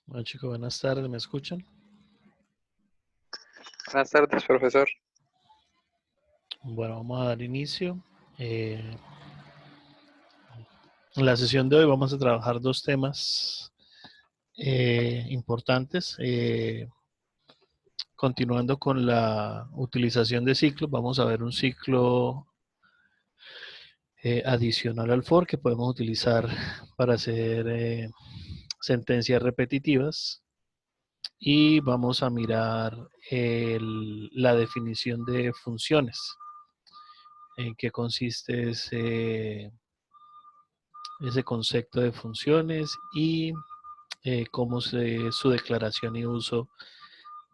Bueno, chicos, buenas tardes, ¿me escuchan? Buenas tardes, profesor. Bueno, vamos a dar inicio. Eh, en la sesión de hoy vamos a trabajar dos temas importantes. Continuando con la utilización de ciclos, vamos a ver un ciclo adicional al for que podemos utilizar para hacer sentencias repetitivas. Y vamos a mirar la definición de funciones. ¿En qué consiste ese concepto de funciones y cómo su declaración y uso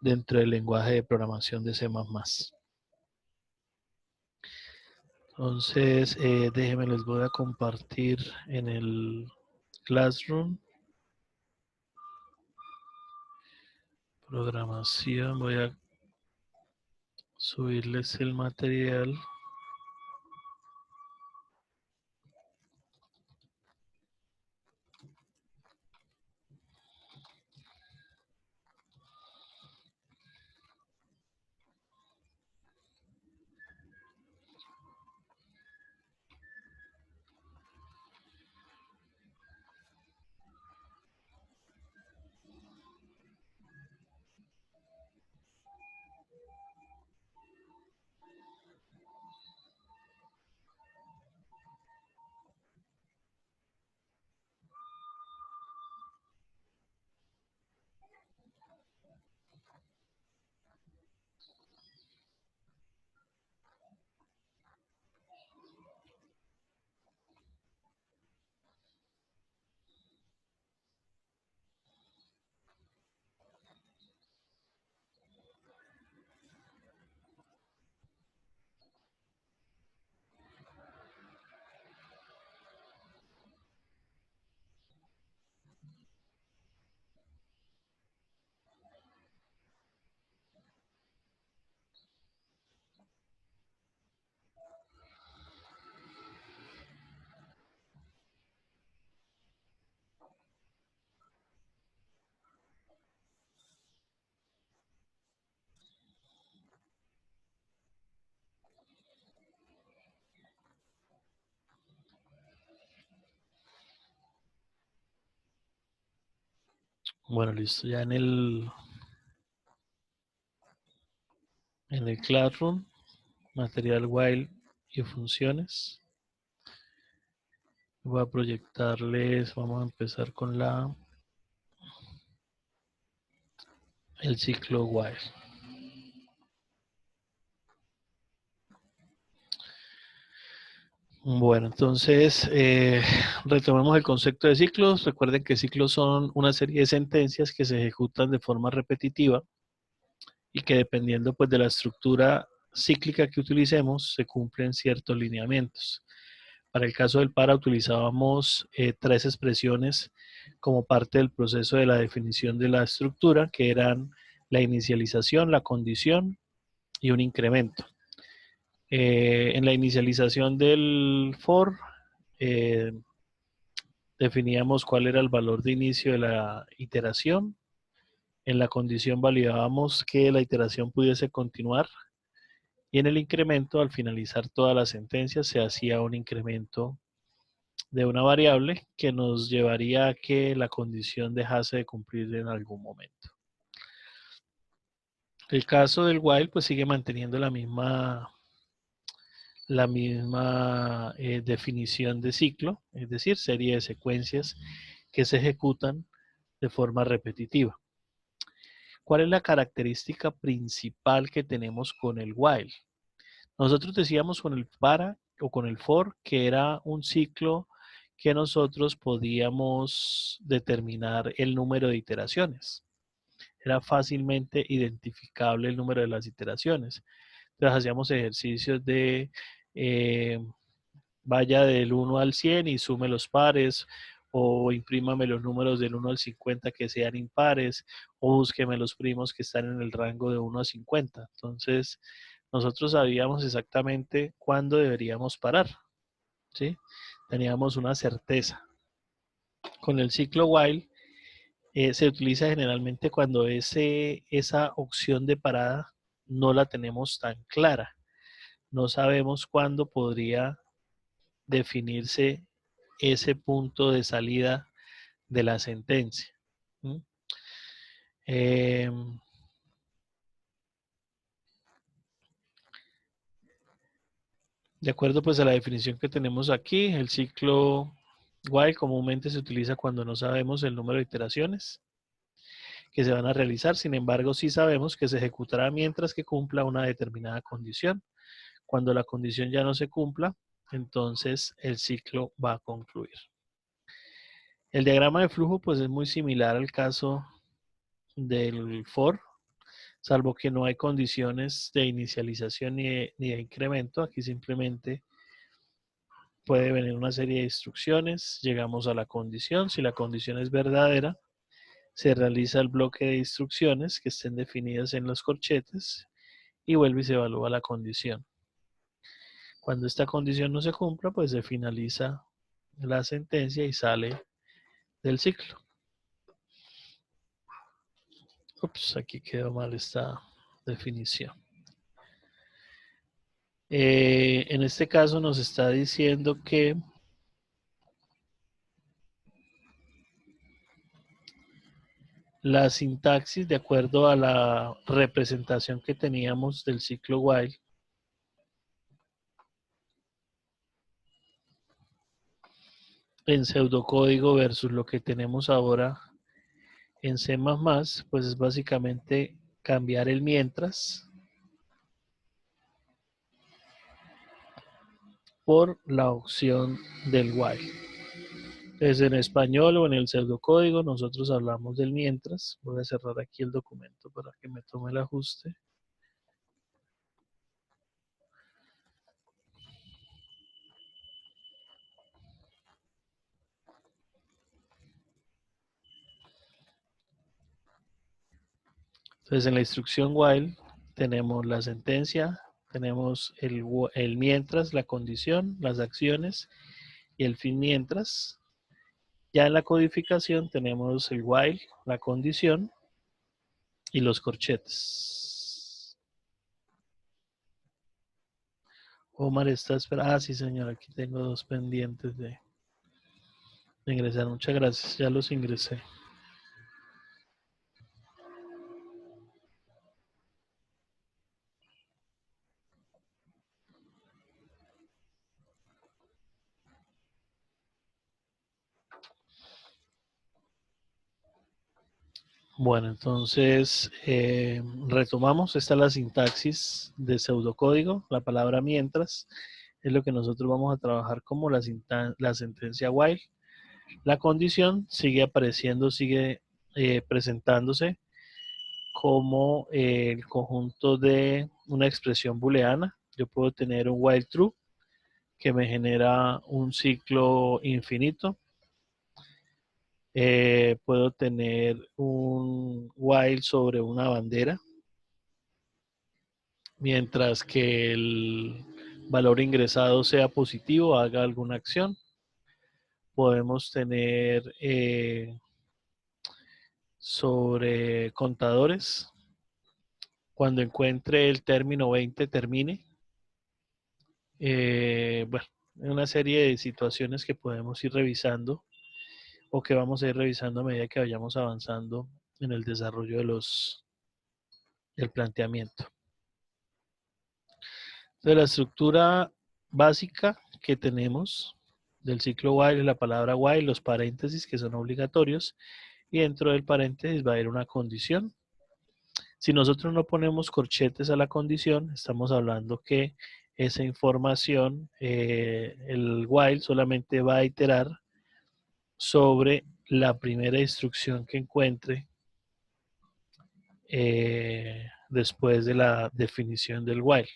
dentro del lenguaje de programación de C++? Entonces, déjenme, les voy a compartir en el Classroom. Programación, voy a subirles el material. Bueno, listo, ya en el Classroom, material while y funciones. Voy a proyectarles, vamos a empezar con el ciclo while. Bueno, entonces retomemos el concepto de ciclos. Recuerden que ciclos son una serie de sentencias que se ejecutan de forma repetitiva y que dependiendo pues de la estructura cíclica que utilicemos se cumplen ciertos lineamientos. Para el caso del para utilizábamos tres expresiones como parte del proceso de la definición de la estructura, que eran la inicialización, la condición y un incremento. En la inicialización del for, eh, definíamos cuál era el valor de inicio de la iteración. En la condición validábamos que la iteración pudiese continuar. Y en el incremento, al finalizar toda la sentencia, se hacía un incremento de una variable que nos llevaría a que la condición dejase de cumplir en algún momento. El caso del while pues sigue manteniendo la misma definición de ciclo, es decir, serie de secuencias que se ejecutan de forma repetitiva. ¿Cuál es la característica principal que tenemos con el while? Nosotros decíamos con el para o con el for que era un ciclo que nosotros podíamos determinar el número de iteraciones. Era fácilmente identificable el número de las iteraciones. Entonces hacíamos ejercicios de eh, vaya del 1 al 100 y sume los pares, o imprímame los números del 1 al 50 que sean impares, o búsqueme los primos que están en el rango de 1 a 50. Entonces, nosotros sabíamos exactamente cuándo deberíamos parar, ¿sí? Teníamos una certeza. Con el ciclo while, Se utiliza generalmente cuando esa opción de parada no la tenemos tan clara. No sabemos cuándo podría definirse ese punto de salida de la sentencia. ¿Mm? Em, de acuerdo pues a la definición que tenemos aquí, el ciclo while comúnmente se utiliza cuando no sabemos el número de iteraciones que se van a realizar, sin embargo sí sabemos que se ejecutará mientras que cumpla una determinada condición. Cuando la condición ya no se cumpla, entonces el ciclo va a concluir. El diagrama de flujo pues es muy similar al caso del for, salvo que no hay condiciones de inicialización ni de incremento. Aquí simplemente puede venir una serie de instrucciones, llegamos a la condición, si la condición es verdadera, se realiza el bloque de instrucciones que estén definidas en los corchetes y vuelve y se evalúa la condición. Cuando esta condición no se cumpla, pues se finaliza la sentencia y sale del ciclo. Ups, aquí quedó mal esta definición. En este caso nos está diciendo que la sintaxis, de acuerdo a la representación que teníamos del ciclo while, en pseudocódigo versus lo que tenemos ahora en C++, pues es básicamente cambiar el mientras por la opción del while. Entonces en español o en el pseudocódigo nosotros hablamos del mientras. Voy a cerrar aquí el documento para que me tome el ajuste. Entonces en la instrucción while tenemos la sentencia, tenemos el mientras, la condición, las acciones y el fin mientras. Ya en la codificación tenemos el while, la condición y los corchetes. Omar está esperando. Ah, sí, señor, aquí tengo dos pendientes de ingresar. Muchas gracias, ya los ingresé. Bueno, entonces retomamos. Esta es la sintaxis de pseudocódigo. La palabra mientras es lo que nosotros vamos a trabajar como la sentencia while. La condición sigue apareciendo, sigue presentándose como el conjunto de una expresión booleana. Yo puedo tener un while true que me genera un ciclo infinito. Puedo tener un while sobre una bandera, mientras que el valor ingresado sea positivo, haga alguna acción. Podemos tener sobre contadores, cuando encuentre el término 20 termine. Bueno, una serie de situaciones que podemos ir revisando o que vamos a ir revisando a medida que vayamos avanzando en el desarrollo del planteamiento. Entonces, la estructura básica que tenemos del ciclo while es la palabra while, los paréntesis que son obligatorios, y dentro del paréntesis va a ir una condición. Si nosotros no ponemos corchetes a la condición, estamos hablando que esa información, el while solamente va a iterar sobre la primera instrucción que encuentre después de la definición del while.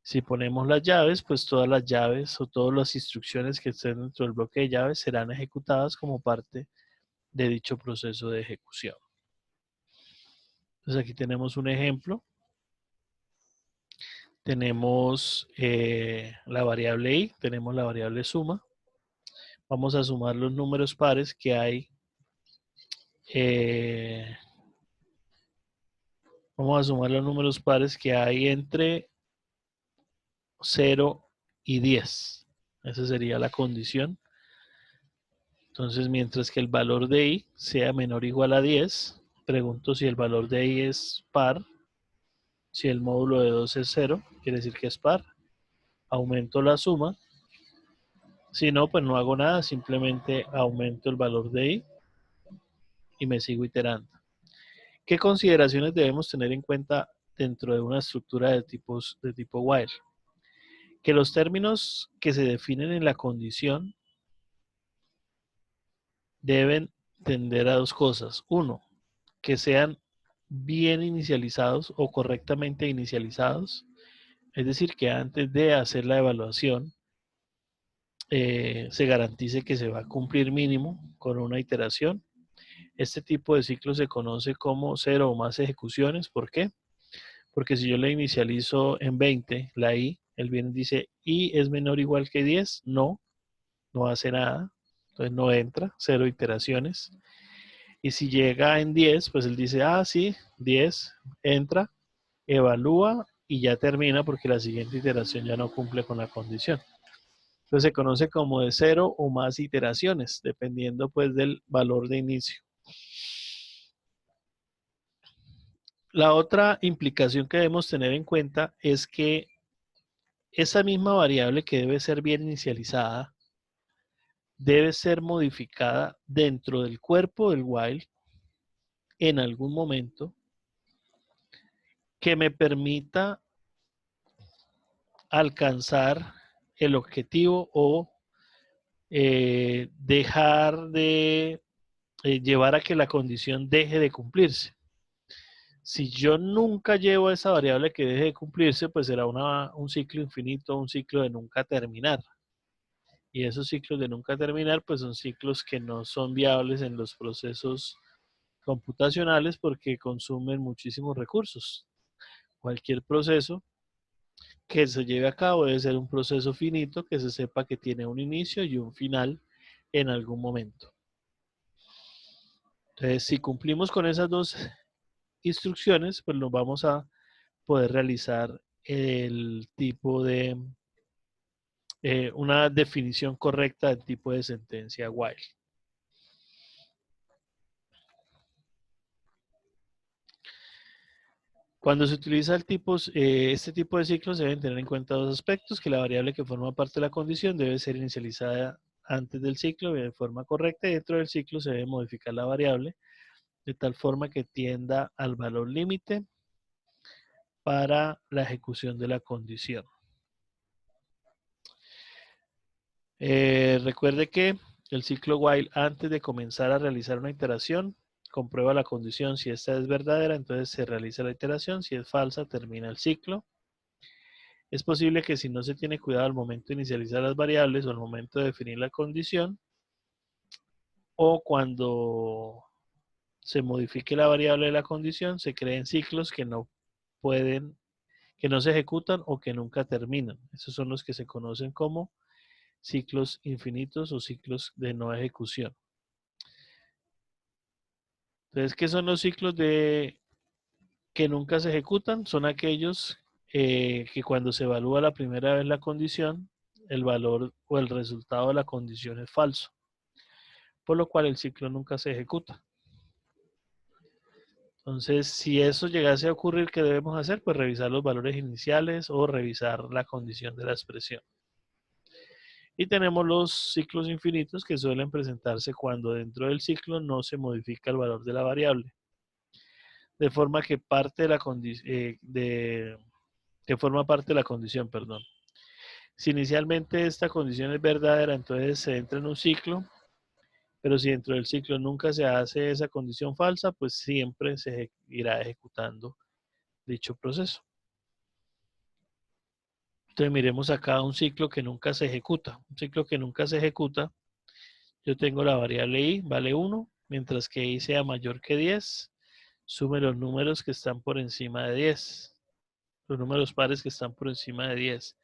Si ponemos las llaves, pues todas las llaves o todas las instrucciones que estén dentro del bloque de llaves serán ejecutadas como parte de dicho proceso de ejecución. Entonces aquí tenemos un ejemplo. Tenemos la variable i, tenemos la variable suma. Vamos a sumar los números pares que hay vamos a sumar los números pares que hay entre 0 y 10. Esa sería la condición. Entonces, mientras que el valor de i sea menor o igual a 10, pregunto si el valor de i es par. Si el módulo de 2 es 0, quiere decir que es par. Aumento la suma. Si no, pues no hago nada, simplemente aumento el valor de i y me sigo iterando. ¿Qué consideraciones debemos tener en cuenta dentro de una estructura de tipo while? Que los términos que se definen en la condición deben tender a dos cosas. Uno, que sean bien inicializados o correctamente inicializados. Es decir, que antes de hacer la evaluación se garantice que se va a cumplir mínimo con una iteración. Este tipo de ciclo se conoce como 0 o más ejecuciones. ¿Por qué? Porque si yo le inicializo en 20 la i, él viene y dice, i es menor o igual que 10, no hace nada, entonces no entra, 0 iteraciones. Y si llega en 10, pues él dice, ah, sí, 10, entra, evalúa y ya termina porque la siguiente iteración ya no cumple con la condición. Entonces se conoce como de 0 o más iteraciones, dependiendo pues del valor de inicio. La otra implicación que debemos tener en cuenta es que esa misma variable que debe ser bien inicializada debe ser modificada dentro del cuerpo del while en algún momento que me permita alcanzar el objetivo o dejar de llevar a que la condición deje de cumplirse. Si yo nunca llevo a esa variable que deje de cumplirse, pues será un ciclo infinito, un ciclo de nunca terminar. Y esos ciclos de nunca terminar, pues son ciclos que no son viables en los procesos computacionales porque consumen muchísimos recursos. Cualquier proceso que se lleve a cabo debe ser un proceso finito que se sepa que tiene un inicio y un final en algún momento. Entonces, si cumplimos con esas dos instrucciones, pues nos vamos a poder realizar el tipo de una definición correcta del tipo de sentencia while. Cuando se utiliza este tipo de ciclos, se deben tener en cuenta dos aspectos: que la variable que forma parte de la condición debe ser inicializada antes del ciclo de forma correcta, y dentro del ciclo se debe modificar la variable de tal forma que tienda al valor límite para la ejecución de la condición. Recuerde que el ciclo while, antes de comenzar a realizar una iteración, comprueba la condición. Si esta es verdadera, entonces se realiza la iteración. Si es falsa, termina el ciclo. Es posible que si no se tiene cuidado al momento de inicializar las variables o al momento de definir la condición, o cuando se modifique la variable de la condición, se creen ciclos que no se ejecutan o que nunca terminan. Esos son los que se conocen como ciclos infinitos o ciclos de no ejecución. Entonces, ¿qué son los ciclos que nunca se ejecutan? Son aquellos que cuando se evalúa la primera vez la condición, el valor o el resultado de la condición es falso, por lo cual el ciclo nunca se ejecuta. Entonces, si eso llegase a ocurrir, ¿qué debemos hacer? Pues revisar los valores iniciales o revisar la condición de la expresión. Y tenemos los ciclos infinitos, que suelen presentarse cuando dentro del ciclo no se modifica el valor de la variable, de forma que parte de la que forma parte de la condición, perdón. Si inicialmente esta condición es verdadera, entonces se entra en un ciclo, pero si dentro del ciclo nunca se hace esa condición falsa, pues siempre se irá ejecutando dicho proceso. Entonces miremos acá un ciclo que nunca se ejecuta. Un ciclo que nunca se ejecuta, yo tengo la variable i, vale 1, mientras que i sea mayor que 10, sume los números que están por encima de 10, los números pares que están por encima de 10.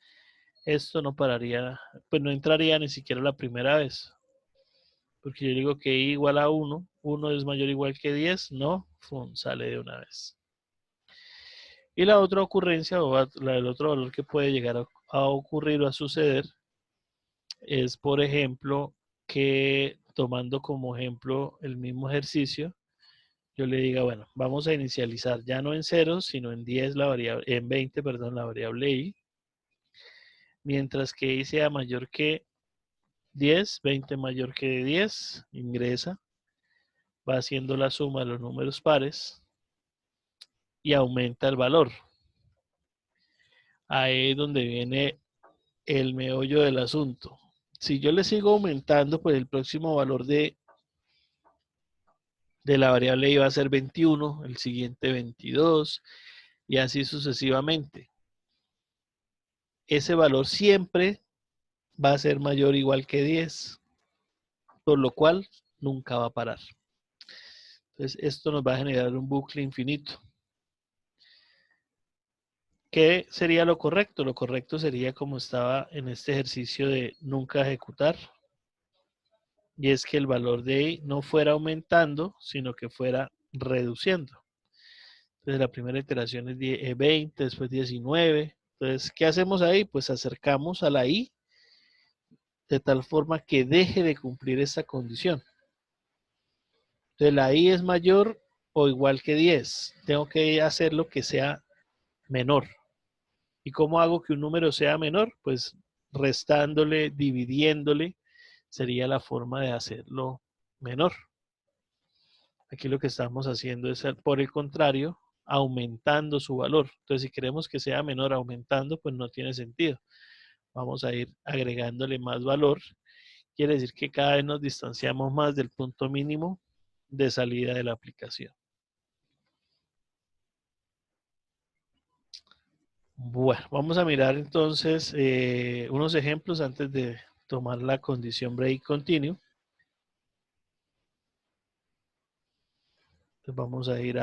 Esto no pararía, pues no entraría ni siquiera la primera vez, porque yo digo que i igual a 1, 1 es mayor o igual que 10, no, sale de una vez. Y la otra ocurrencia, o la del otro valor que puede llegar a ocurrir o a suceder, es, por ejemplo, que tomando como ejemplo el mismo ejercicio, yo le diga, bueno, vamos a inicializar ya no en ceros, sino en 10 la variable, en 20, perdón, la variable i, mientras que i sea mayor que 10, 20 mayor que 10, ingresa, va haciendo la suma de los números pares y aumenta el valor. Ahí es donde viene el meollo del asunto. Si yo le sigo aumentando, pues el próximo valor de la variable i va a ser 21, el siguiente 22 y así sucesivamente. Ese valor siempre va a ser mayor o igual que 10, por lo cual nunca va a parar. Entonces esto nos va a generar un bucle infinito. ¿Qué sería lo correcto? Lo correcto sería como estaba en este ejercicio de nunca ejecutar, y es que el valor de i no fuera aumentando, sino que fuera reduciendo. Entonces la primera iteración es 20, después 19. Entonces, ¿qué hacemos ahí? Pues acercamos a la i de tal forma que deje de cumplir esta condición. Entonces la i es mayor o igual que 10. Tengo que hacerlo que sea menor. ¿Y cómo hago que un número sea menor? Pues restándole, dividiéndole, sería la forma de hacerlo menor. Aquí lo que estamos haciendo es, por el contrario, aumentando su valor. Entonces, si queremos que sea menor aumentando, pues no tiene sentido. Vamos a ir agregándole más valor. Quiere decir que cada vez nos distanciamos más del punto mínimo de salida de la aplicación. Bueno, vamos a mirar entonces unos ejemplos antes de tomar la condición break continue. Entonces vamos a ir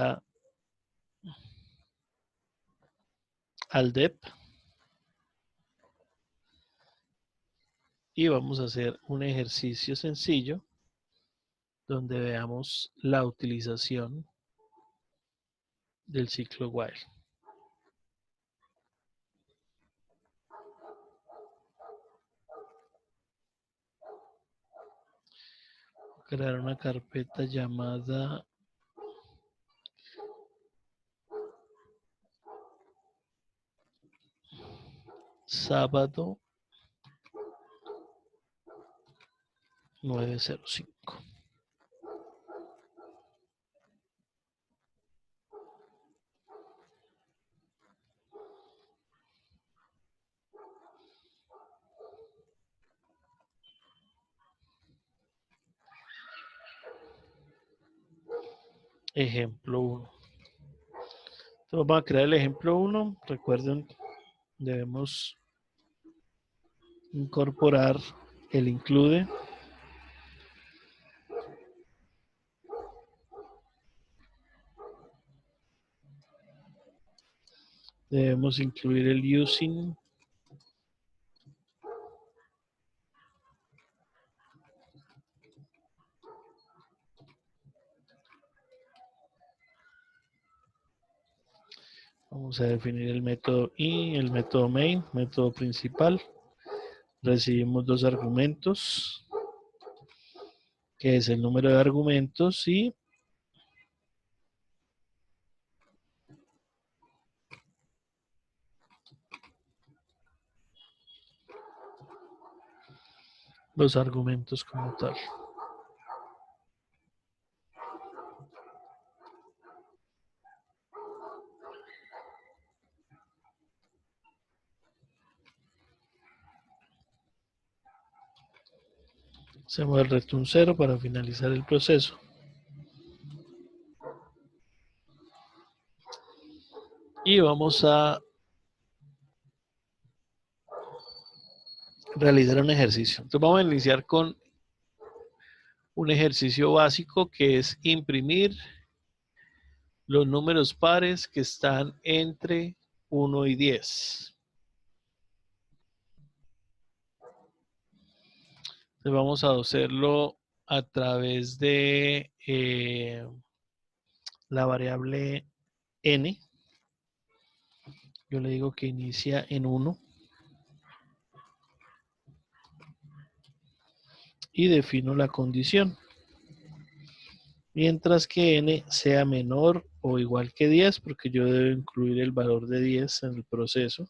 al dep y vamos a hacer un ejercicio sencillo donde veamos la utilización del ciclo while. Crear una carpeta llamada sábado 905. Ejemplo 1. Entonces vamos a crear el ejemplo 1. Recuerden, debemos incorporar el include. Debemos incluir el using. Vamos a definir el método y el método main, método principal. Recibimos dos argumentos, que es el número de argumentos y los argumentos como tal. Hacemos el return 0 para finalizar el proceso. Y vamos a realizar un ejercicio. Entonces vamos a iniciar con un ejercicio básico que es imprimir los números pares que están entre 1 y 10. Entonces vamos a hacerlo a través de la variable n, yo le digo que inicia en 1 y defino la condición. Mientras que n sea menor o igual que 10, porque yo debo incluir el valor de 10 en el proceso.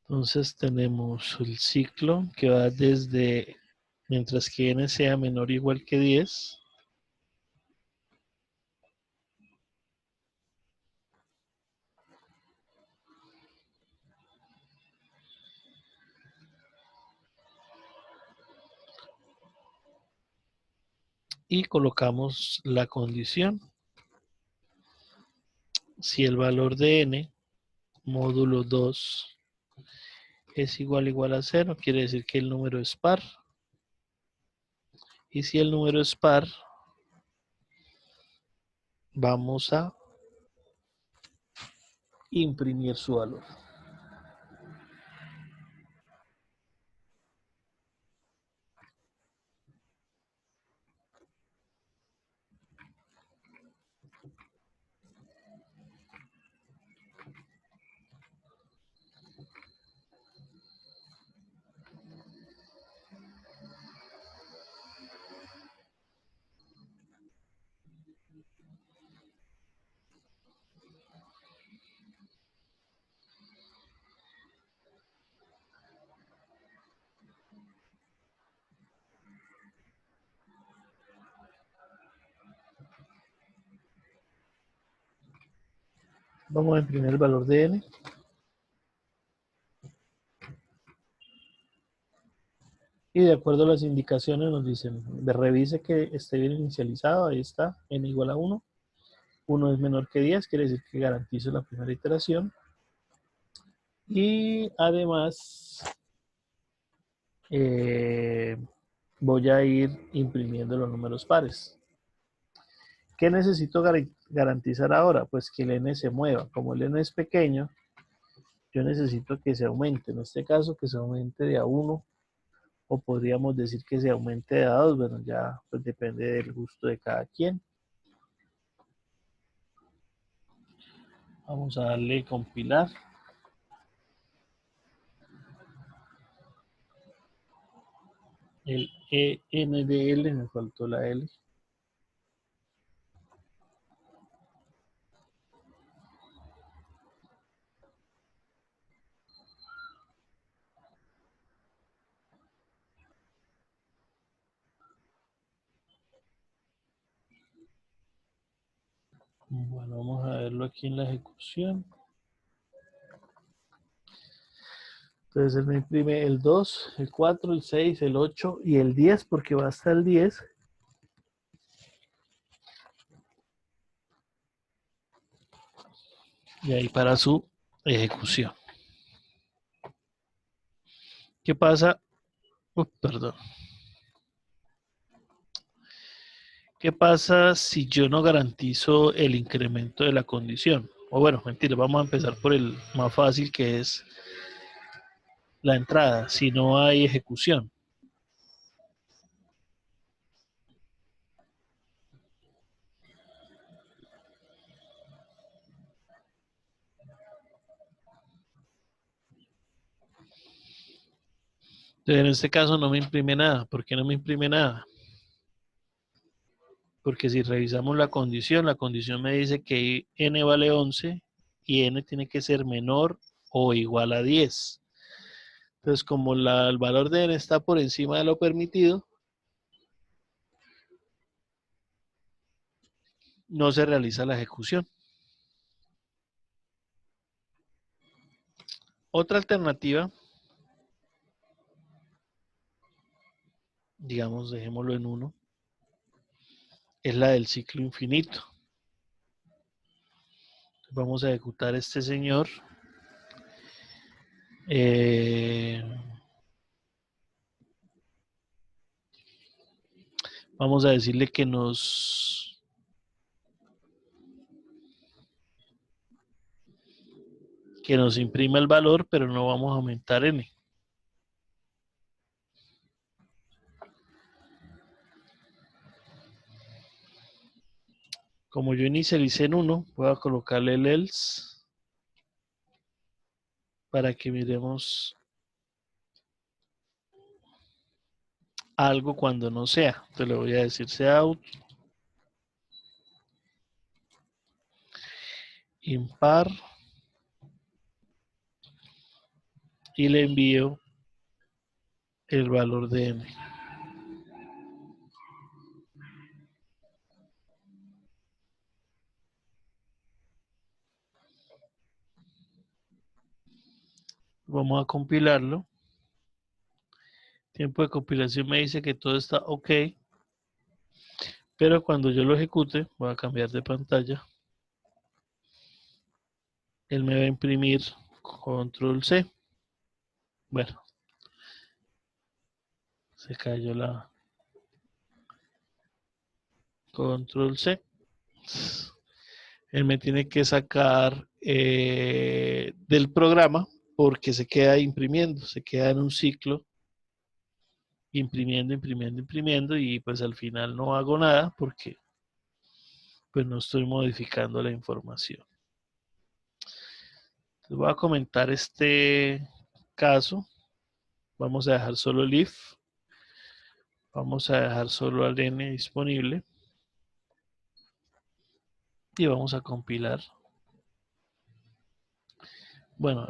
Entonces tenemos el ciclo que va desde, mientras que n sea menor o igual que 10, y colocamos la condición. Si el valor de n módulo 2 es igual a 0, quiere decir que el número es par. Y si el número es par, vamos a imprimir su valor. Vamos a imprimir el valor de n. Y de acuerdo a las indicaciones nos dicen, revise que esté bien inicializado, ahí está, n igual a 1. 1 es menor que 10, quiere decir que garantizo la primera iteración. Y además voy a ir imprimiendo los números pares. ¿Qué necesito garantizar ahora? Pues que el n se mueva. Como el n es pequeño, yo necesito que se aumente. En este caso, que se aumente de a 1, o podríamos decir que se aumente de a 2. Bueno, ya pues depende del gusto de cada quien. Vamos a darle compilar. El ENDL, me faltó la L. Bueno, vamos a verlo aquí en la ejecución. Entonces él me imprime el 2, el 4, el 6, el 8 y el 10, porque va hasta el 10. Y ahí para su ejecución. ¿Qué pasa? Perdón. ¿Qué pasa si yo no garantizo el incremento de la condición? O bueno, mentira, vamos a empezar por el más fácil, que es la entrada, si no hay ejecución. Entonces, en este caso no me imprime nada. ¿Por qué no me imprime nada? Porque si revisamos la condición me dice que n vale 11 y n tiene que ser menor o igual a 10. Entonces, como el valor de n está por encima de lo permitido, no se realiza la ejecución. Otra alternativa, digamos, dejémoslo en 1, es la del ciclo infinito. Vamos a ejecutar este señor. Vamos a decirle que nos imprima el valor, pero no vamos a aumentar n. Como yo inicialicé en 1, voy a colocarle el else para que miremos algo cuando no sea. Entonces le voy a decir out impar y le envío el valor de n. Vamos a compilarlo. Tiempo de compilación me dice que todo está ok. Pero cuando yo lo ejecute, voy a cambiar de pantalla. Él me va a imprimir control C. Bueno, se cayó la control C. Él me tiene que sacar del programa porque se queda imprimiendo, se queda en un ciclo imprimiendo, imprimiendo, imprimiendo y pues al final no hago nada porque pues no estoy modificando la información. Les voy a comentar este caso. Vamos a dejar solo el if. Vamos a dejar solo al n disponible. Y vamos a compilar. Bueno,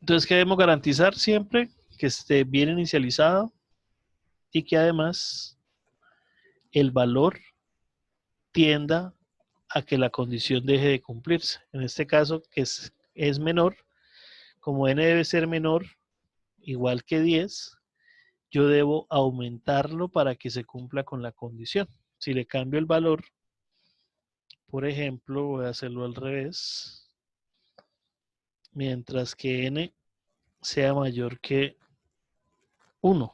entonces, ¿qué debemos garantizar siempre? Que esté bien inicializado y que además el valor tienda a que la condición deje de cumplirse. En este caso, que es menor, como n debe ser menor, igual que 10, yo debo aumentarlo para que se cumpla con la condición. Si le cambio el valor, por ejemplo, voy a hacerlo al revés, mientras que n sea mayor que 1.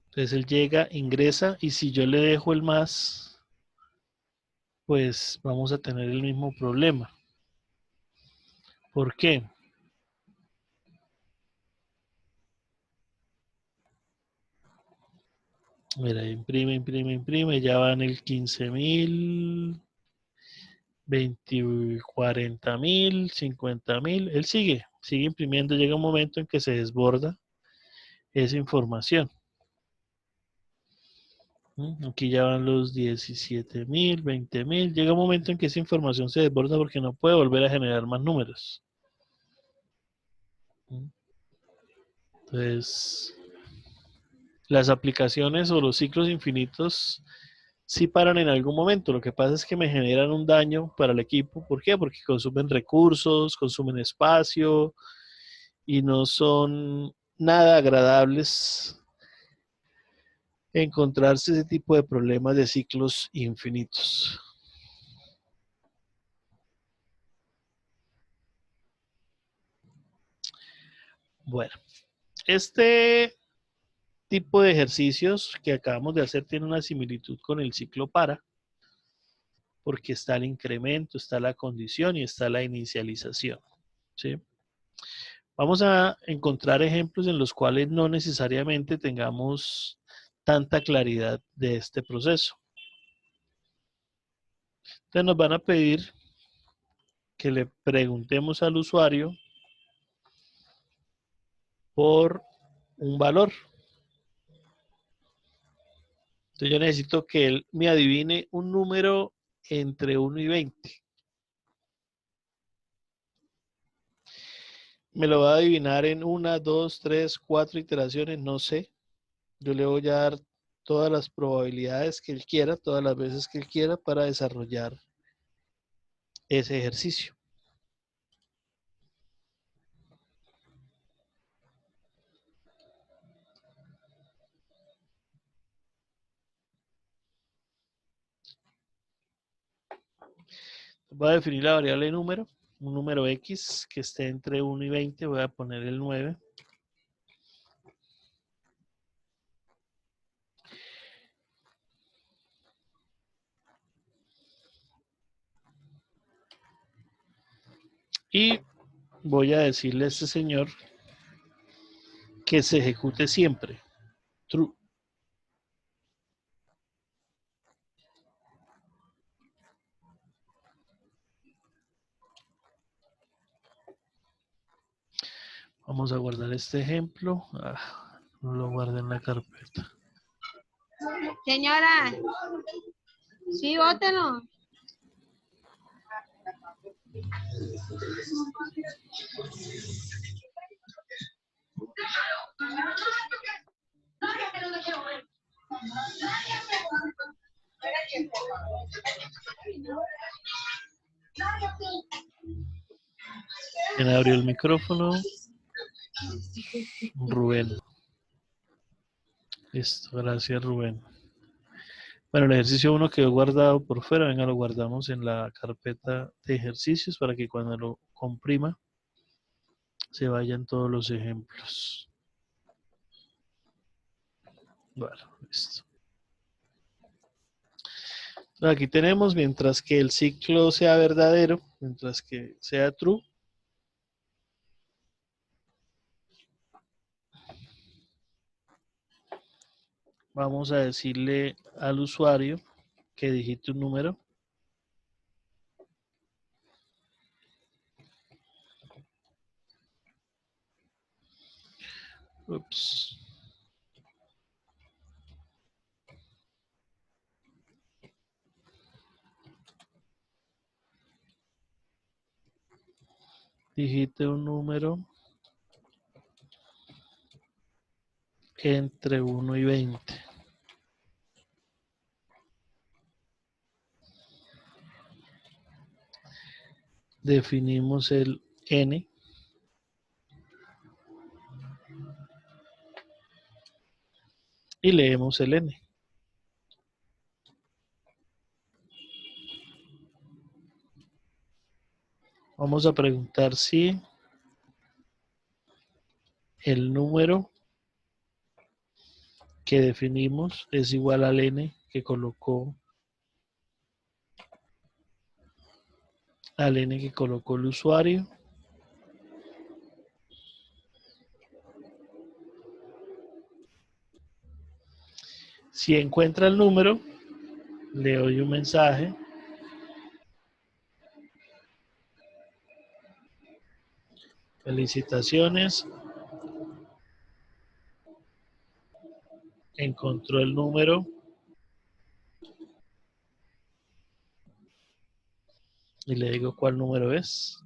Entonces él llega, ingresa y si yo le dejo el más, pues vamos a tener el mismo problema. ¿Por qué? Mira, imprime, imprime, imprime, ya van el 15.000, 20, 40.000, 50.000, él sigue imprimiendo, llega un momento en que se desborda esa información. Aquí ya van los 17.000, 20.000, llega un momento en que esa información se desborda porque no puede volver a generar más números. Entonces, las aplicaciones o los ciclos infinitos sí paran en algún momento. Lo que pasa es que me generan un daño para el equipo. ¿Por qué? Porque consumen recursos, consumen espacio y no son nada agradables encontrarse ese tipo de problemas de ciclos infinitos. Bueno, este tipo de ejercicios que acabamos de hacer tiene una similitud con el ciclo para, porque está el incremento, está la condición y está la inicialización. ¿Sí? Vamos a encontrar ejemplos en los cuales no necesariamente tengamos tanta claridad de este proceso. Entonces nos van a pedir que le preguntemos al usuario por un valor. Entonces yo necesito que él me adivine un número entre 1 y 20. Me lo va a adivinar en 1, 2, 3, 4 iteraciones, no sé. Yo le voy a dar todas las probabilidades que él quiera, todas las veces que él quiera para desarrollar ese ejercicio. Voy a definir la variable número, un número X que esté entre 1 y 20, voy a poner el 9. Y voy a decirle a este señor que se ejecute siempre. True. Vamos a guardar este ejemplo. No lo guardé en la carpeta. Señora, sí, bótelo. ¿Quién abrió el micrófono? Rubén. Listo, gracias Rubén. Bueno, el ejercicio 1 quedó guardado por fuera. Venga, lo guardamos en la carpeta de ejercicios para que cuando lo comprima se vayan todos los ejemplos. Bueno, listo. Aquí tenemos, mientras que el ciclo sea verdadero, mientras que sea true, vamos a decirle al usuario que digite un número. Ups. Digite un número entre 1 y 20. Definimos el n. Y leemos el n. Vamos a preguntar si el número que definimos es igual al n que colocó el usuario. Si encuentra el número, le doy un mensaje. Felicitaciones. Encontró el número. Y le digo cuál número es.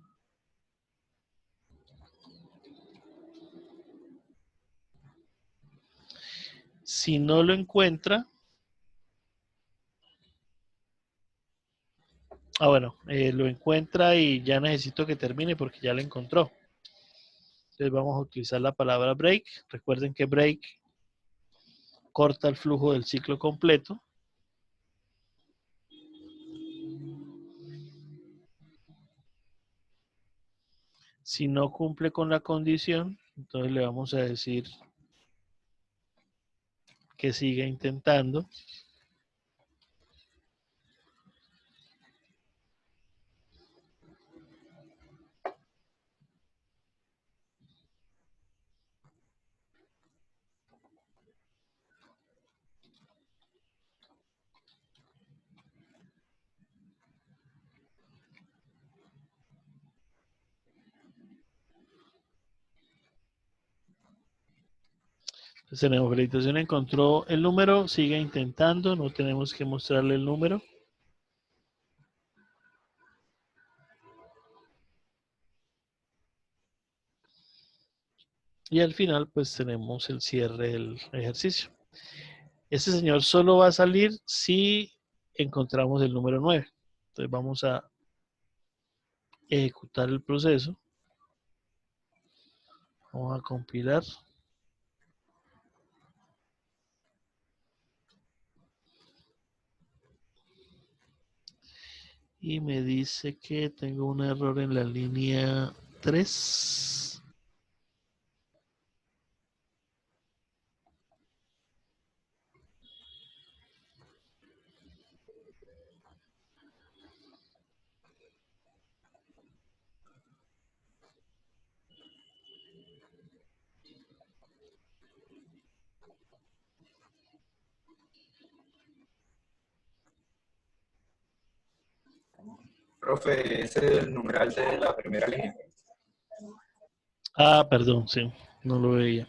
Si no lo encuentra, lo encuentra y ya necesito que termine porque ya lo encontró. Entonces vamos a utilizar la palabra break. Recuerden que break corta el flujo del ciclo completo. Si no cumple con la condición, entonces le vamos a decir que siga intentando. Entonces tenemos felicitación, encontró el número, sigue intentando, no tenemos que mostrarle el número. Y al final pues tenemos el cierre del ejercicio. Este señor solo va a salir si encontramos el número 9. Entonces vamos a ejecutar el proceso. Vamos a compilar. Y me dice que tengo un error en la línea 3. Profe, ese es el numeral de la primera línea. Ah, perdón, sí, no lo veía.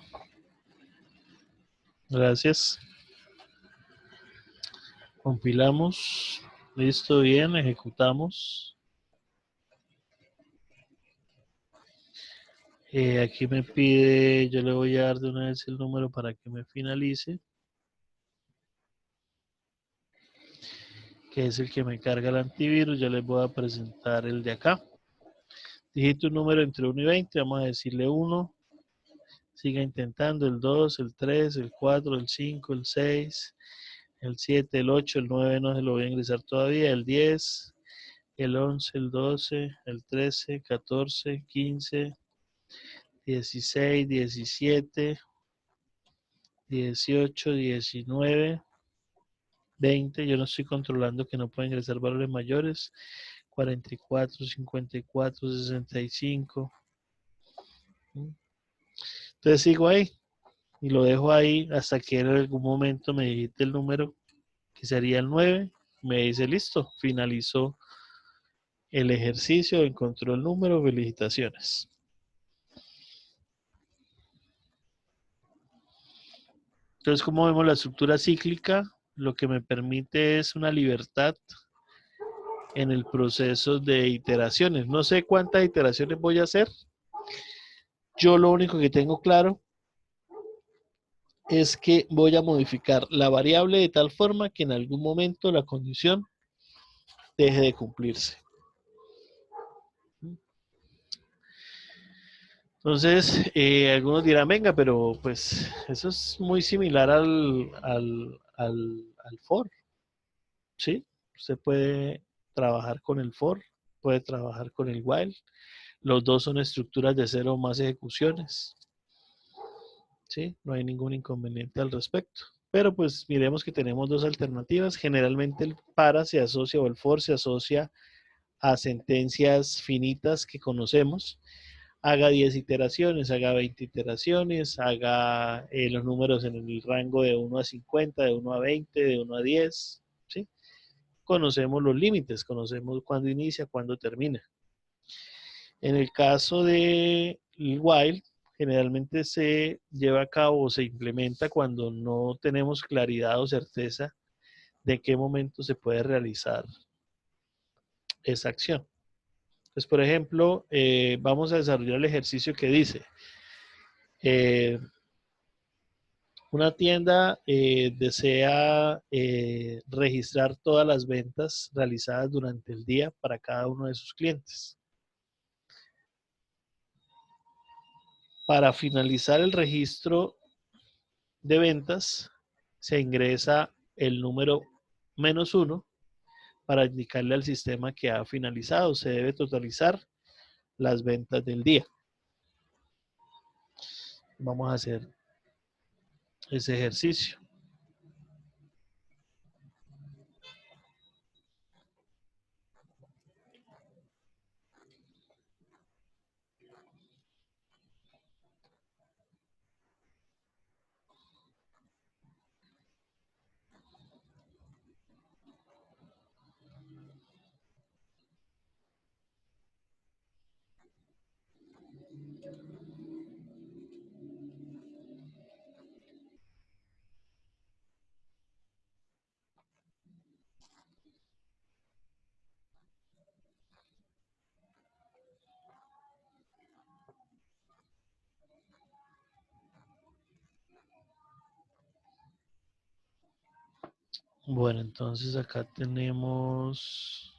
Gracias. Compilamos. Listo, bien, ejecutamos. Aquí me pide, yo le voy a dar de una vez el número para que me finalice, que es el que me carga el antivirus. Ya les voy a presentar el de acá. Digite un número entre 1 y 20, vamos a decirle 1. Siga intentando el 2, el 3, el 4, el 5, el 6, el 7, el 8, el 9 no se lo voy a ingresar todavía, el 10, el 11, el 12, el 13, 14, 15, 16, 17, 18, 19, 20. Yo no estoy controlando que no pueda ingresar valores mayores. 44, 54, 65. Entonces sigo ahí y lo dejo ahí hasta que en algún momento me digite el número que sería el 9. Me dice listo, finalizó el ejercicio, encontró el número, felicitaciones. Entonces, como vemos, la estructura cíclica lo que me permite es una libertad en el proceso de iteraciones. No sé cuántas iteraciones voy a hacer. Yo lo único que tengo claro es que voy a modificar la variable de tal forma que en algún momento la condición deje de cumplirse. Entonces, algunos dirán, venga, pero pues eso es muy similar al for, ¿sí? Usted puede trabajar con el for, puede trabajar con el while. Los dos son estructuras de cero o más ejecuciones, ¿sí? No hay ningún inconveniente al respecto. Pero pues miremos que tenemos dos alternativas. Generalmente el para se asocia o el for se asocia a sentencias finitas que conocemos. Haga 10 iteraciones, haga 20 iteraciones, haga los números en el rango de 1 a 50, de 1 a 20, de 1 a 10, ¿sí? Conocemos los límites, conocemos cuándo inicia, cuándo termina. En el caso de while, generalmente se lleva a cabo o se implementa cuando no tenemos claridad o certeza de qué momento se puede realizar esa acción. Entonces, por ejemplo, vamos a desarrollar el ejercicio que dice, eh, una tienda desea registrar todas las ventas realizadas durante el día para cada uno de sus clientes. Para finalizar el registro de ventas, se ingresa el número -1 para indicarle al sistema que ha finalizado. Se debe totalizar las ventas del día. Vamos a hacer ese ejercicio. Bueno, entonces acá tenemos...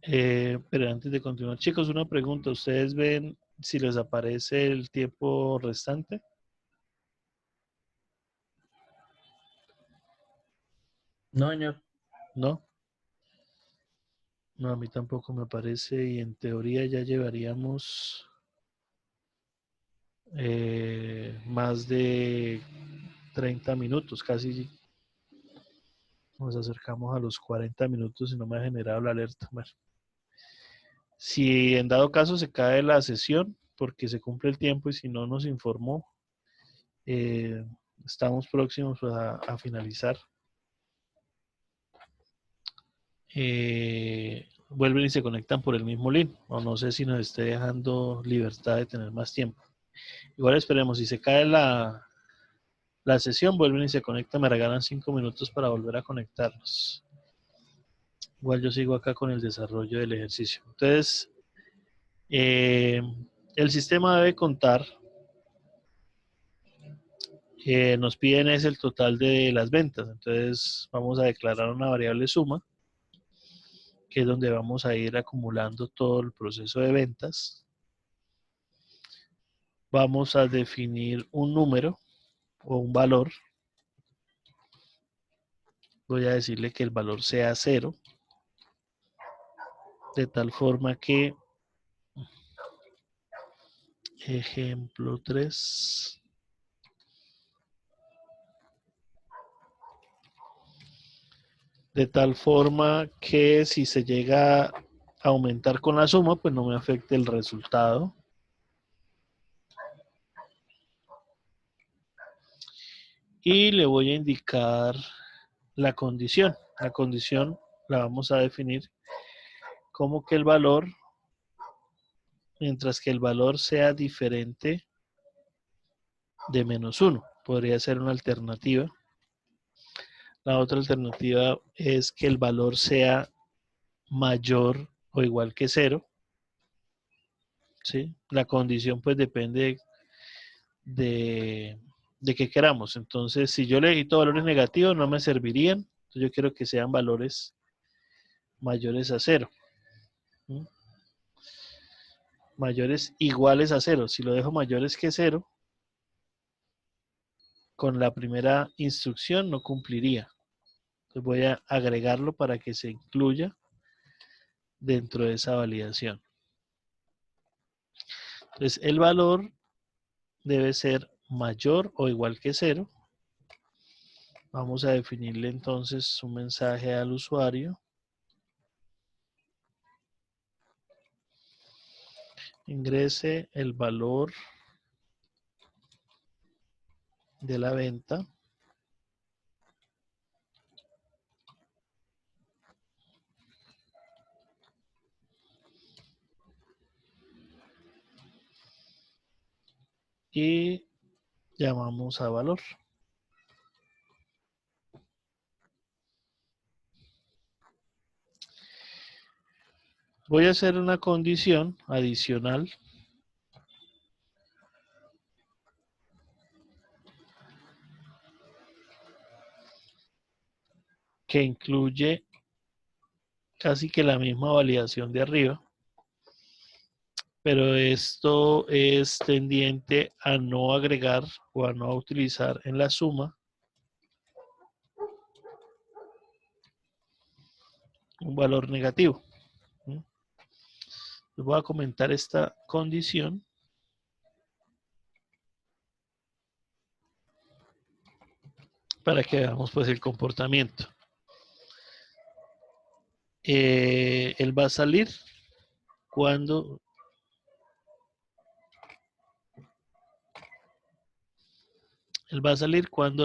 pero antes de continuar, chicos, una pregunta. ¿Ustedes ven si les aparece el tiempo restante? No, señor. ¿No? No, a mí tampoco me aparece y en teoría ya llevaríamos más de 30 minutos, casi nos acercamos a los 40 minutos y no me ha generado la alerta. Bueno, si en dado caso se cae la sesión porque se cumple el tiempo y si no nos informó, eh, estamos próximos a finalizar. Vuelven y se conectan por el mismo link, o no sé si nos esté dejando libertad de tener más tiempo. Igual esperemos, si se cae la sesión, vuelven y se conectan, me regalan 5 minutos para volver a conectarnos. Igual yo sigo acá con el desarrollo del ejercicio. Entonces, el sistema debe contar, nos piden es el total de las ventas. Entonces, vamos a declarar una variable suma, que es donde vamos a ir acumulando todo el proceso de ventas. Vamos a definir un número o un valor. Voy a decirle que el valor sea 0, de tal forma que, ejemplo 3, de tal forma que si se llega a aumentar con la suma, pues no me afecte el resultado. Y le voy a indicar la condición. La condición la vamos a definir como que el valor, mientras que el valor sea diferente de -1. Podría ser una alternativa. La otra alternativa es que el valor sea mayor o igual que 0. ¿Sí? La condición pues depende de qué queramos. Entonces, si yo le edito valores negativos, no me servirían. Entonces, yo quiero que sean valores mayores a 0. ¿Sí? Mayores iguales a 0. Si lo dejo mayores que 0, con la primera instrucción no cumpliría. Entonces voy a agregarlo para que se incluya dentro de esa validación. Entonces, el valor debe ser mayor o igual que 0. Vamos a definirle entonces un mensaje al usuario. Ingrese el valor de la venta y llamamos a valor. Voy a hacer una condición adicional que incluye casi que la misma validación de arriba, pero esto es tendiente a no agregar o a no utilizar en la suma un valor negativo. Les voy a comentar esta condición para que veamos pues el comportamiento. Él va a salir cuando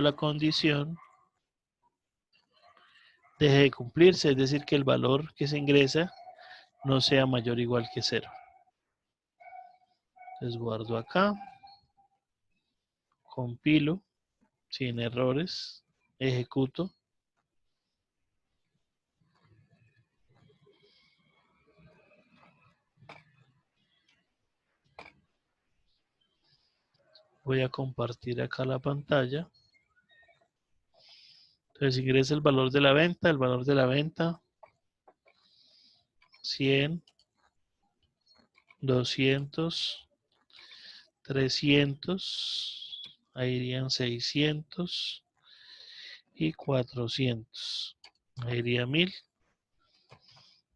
la condición deje de cumplirse, es decir, que el valor que se ingresa no sea mayor o igual que 0. Entonces guardo acá, compilo, sin errores, ejecuto. Voy a compartir acá la pantalla. Entonces ingresa el valor de la venta, 100, 200, 300, ahí irían 600 y 400. Ahí iría 1000.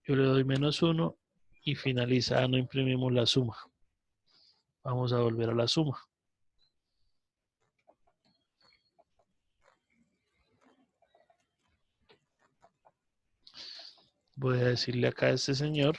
Yo le doy -1 y finaliza. No imprimimos la suma. Vamos a volver a la suma. Voy a decirle acá a este señor.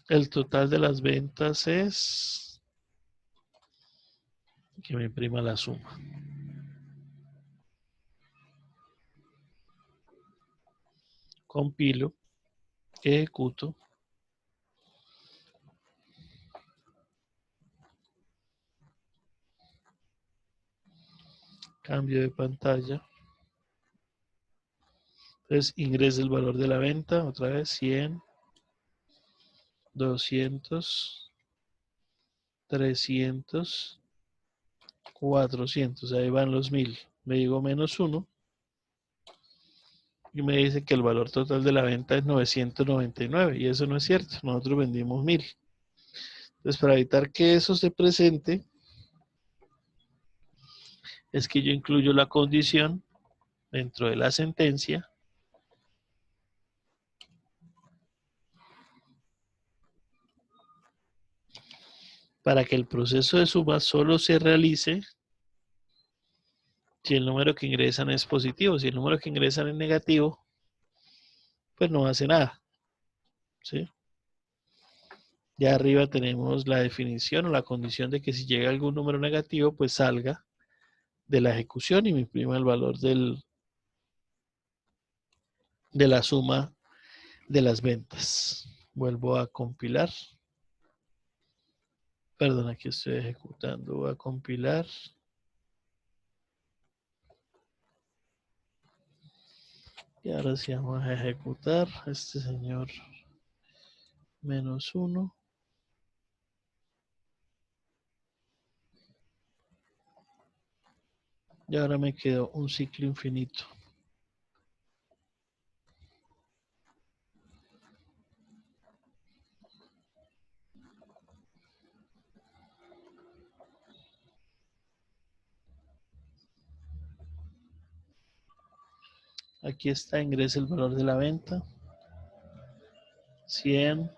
El total de las ventas es... que me imprima la suma. Compilo, ejecuto. Cambio de pantalla. Entonces ingresa el valor de la venta. Otra vez 100, 200, 300, 400. Ahí van los 1000. Le digo -1. Y me dice que el valor total de la venta es 999. Y eso no es cierto. Nosotros vendimos 1000. Entonces para evitar que eso se presente, es que yo incluyo la condición dentro de la sentencia para que el proceso de suma solo se realice si el número que ingresan es positivo. Si el número que ingresan es negativo, pues no hace nada. ¿Sí? Ya arriba tenemos la definición o la condición de que si llega algún número negativo, pues salga de la ejecución y me imprima el valor de la suma de las ventas. Vuelvo a compilar. Perdón, aquí estoy ejecutando. Voy a compilar. Y ahora sí vamos a ejecutar a este señor -1. Y ahora me quedó un ciclo infinito. Aquí está, ingresa el valor de la venta. 100,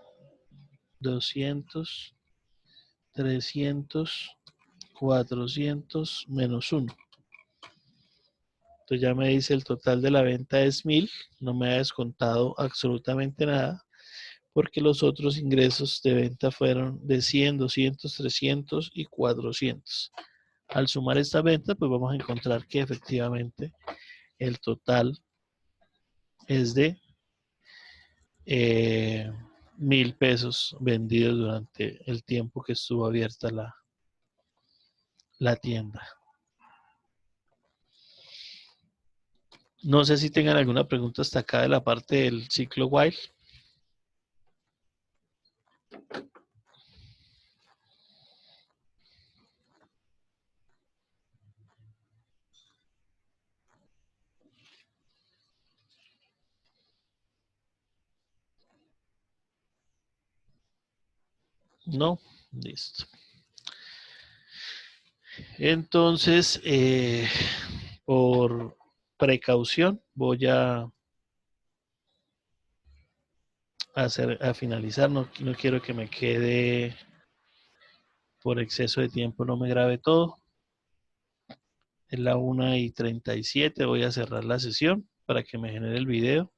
200, 300, 400, -1. Entonces ya me dice el total de la venta es 1000. No me ha descontado absolutamente nada porque los otros ingresos de venta fueron de 100, 200, 300 y 400. Al sumar esta venta, pues vamos a encontrar que efectivamente el total es de 1000 pesos vendidos durante el tiempo que estuvo abierta la tienda. No sé si tengan alguna pregunta hasta acá de la parte del ciclo while. No, listo. Entonces, por precaución, voy a finalizar. No quiero que me quede por exceso de tiempo, no me grabe todo. Es la 1:37. Voy a cerrar la sesión para que me genere el video.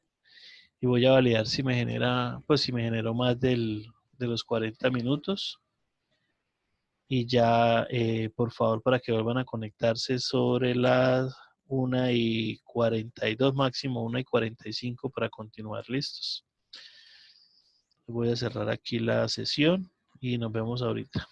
Y voy a validar si me genera, pues si me generó más de los 40 minutos. Y ya, por favor, para que vuelvan a conectarse sobre las 1:42, máximo 1:45 para continuar listos. Voy a cerrar aquí la sesión y nos vemos ahorita.